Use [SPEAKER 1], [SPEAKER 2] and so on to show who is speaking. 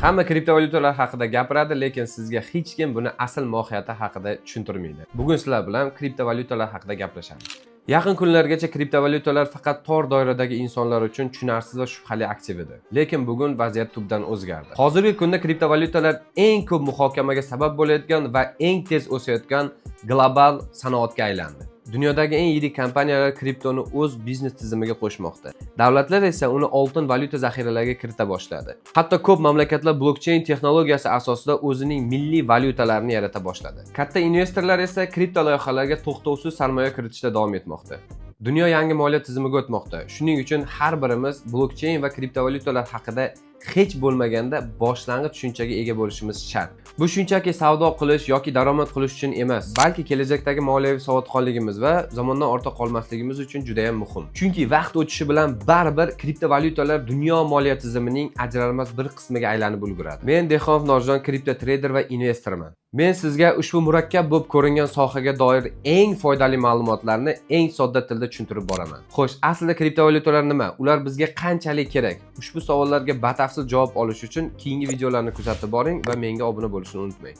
[SPEAKER 1] Hamma kriptovalyutalar haqida gapiradi, lekin sizga hech kim buni asl mohiyati haqida tushuntirmaydi. Bugun sizlar bilan kriptovalyutalar haqida gaplashamiz. Yaqin kunlargacha kriptovalyutalar faqat tor doiradagi insonlar uchun tushunarsiz va shubhali aktiv edi. Lekin bugun vaziyat tubdan o'zgardi. Hozirgi kunda kriptovalyutalar eng ko'p muhokamaga sabab bo'layotgan va eng tez o'sayotgan global sanoatga aylandi. Dunyodagi eng yirik kompaniyalar kriptoni o'z biznes tizimiga qo'shmoqda. Davlatlar esa uni oltin valyuta zaxiralariga kirita boshladi. Hatto ko'p mamlakatlar blokcheyn texnologiyasi asosida o'zining milliy valyutalarini yarata boshladi. Katta investorlar esa kripto loyihalarga to'xtovsiz sarmoya kiritishda davom etmoqda. Dunyo yangi moliya tizimiga o'tmoqda. Shuning uchun har birimiz blokcheyn va kriptovalyutalar haqida hech bo'lmaganda boshlang'ich tushunchaga ega bo'lishimiz shart. Bu shunchaki savdo qilish yoki daromad qilish uchun emas, balki kelajakdagi moliyaviy savodxonligimiz va zamondan ortda qolmasligimiz uchun juda ham muhim. Chunki vaqt o'tishi bilan baribir kriptovalyutalar dunyo moliya tizimining ajralmas bir qismiga aylanib ulguradi. Men Dehqonov Norjon, kripto treyder va investorman. Men sizga ushbu murakkab bo'lib ko'ringan sohaga doir eng foydali ma'lumotlarni eng sodda tilda tushuntirib boraman. Xo'sh, aslida kriptovalyutalar nima? Ular bizga qanchalik kerak? Ushbu savollarga batafsil javob olish uchun keyingi videolarni kuzatib boring va menga obuna bo'lishni unutmang.